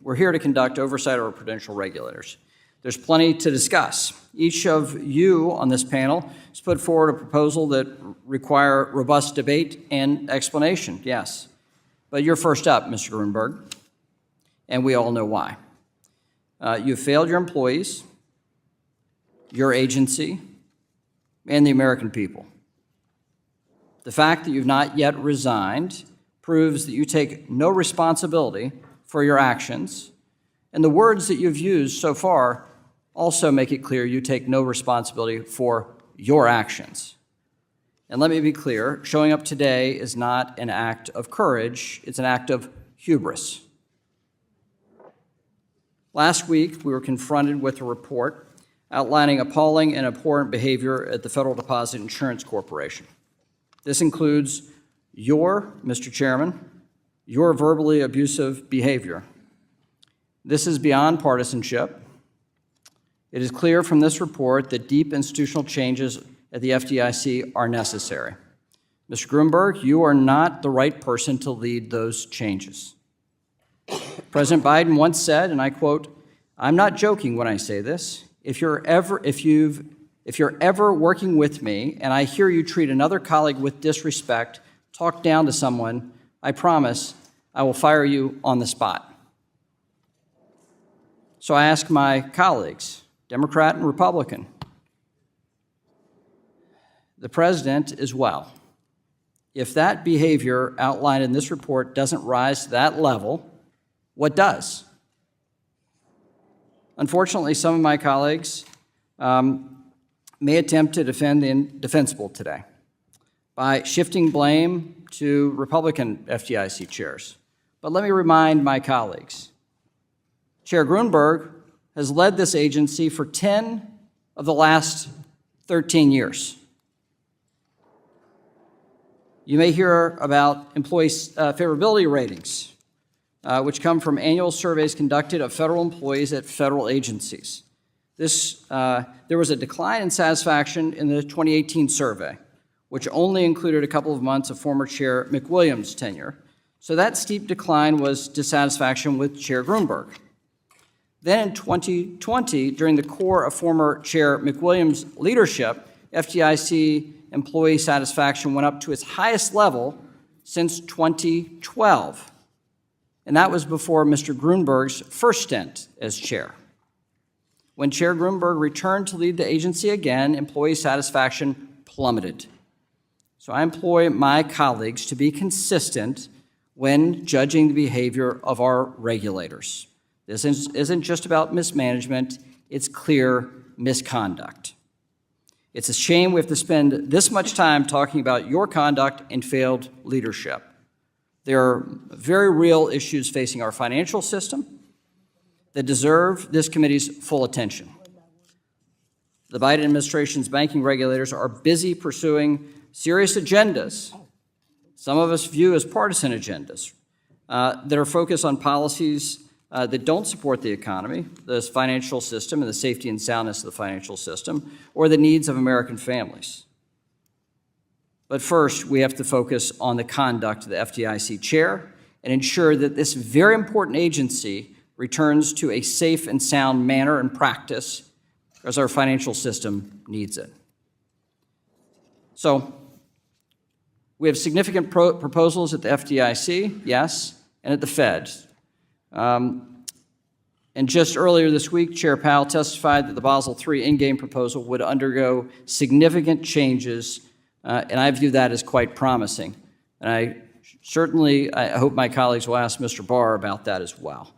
we're here to conduct oversight over Prudential regulators. There's plenty to discuss. Each of you on this panel has put forward a proposal that require robust debate and explanation, yes. But you're first up, Mr. Grunberg, and we all know why. You've failed your employees, your agency, and the American people. The fact that you've not yet resigned proves that you take no responsibility for your actions, and the words that you've used so far also make it clear you take no responsibility for your actions. And let me be clear, showing up today is not an act of courage, it's an act of hubris. Last week, we were confronted with a report outlining appalling and abhorrent behavior at the Federal Deposit Insurance Corporation. This includes Mr. Chairman, your verbally abusive behavior. This is beyond partisanship. It is clear from this report that deep institutional changes at the FDIC are necessary. Mr. Grunberg, you are not the right person to lead those changes. President Biden once said, and I quote, "I'm not joking when I say this. If you're ever working with me and I hear you treat another colleague with disrespect, talk down to someone, I promise I will fire you on the spot." So I ask my colleagues, Democrat and Republican, the president as well, if that behavior outlined in this report doesn't rise to that level, what does? Unfortunately, some of my colleagues may attempt to defend the indefensible today by shifting blame to Republican FDIC chairs. But let me remind my colleagues, Chair Grunberg has led this agency for 10 of the last 13 years. You may hear about employee favorability ratings, which come from annual surveys conducted of federal employees at federal agencies. There was a decline in satisfaction in the 2018 survey, which only included a couple of months of former Chair McWilliams' tenure. So that steep decline was dissatisfaction with Chair Grunberg. Then in 2020, during the core of former Chair McWilliams' leadership, FDIC employee satisfaction went up to its highest level since 2012. And that was before Mr. Grunberg's first stint as chair. When Chair Grunberg returned to lead the agency again, employee satisfaction plummeted. So I employ my colleagues to be consistent when judging the behavior of our regulators. This isn't just about mismanagement, it's clear misconduct. It's a shame we have to spend this much time talking about your conduct and failed leadership. There are very real issues facing our financial system that deserve this committee's full attention. The Biden administration's banking regulators are busy pursuing serious agendas, some of us view as partisan agendas, that are focused on policies that don't support the economy, the financial system, and the safety and soundness of the financial system, or the needs of American families. But first, we have to focus on the conduct of the FDIC chair and ensure that this very important agency returns to a safe and sound manner and practice as our financial system needs it. So, we have significant proposals at the FDIC, yes, and at the Fed. And just earlier this week, Chair Powell testified that the Basel III endgame proposal would undergo significant changes, and I view that as quite promising. And I hope my colleagues will ask Mr. Barr about that as well.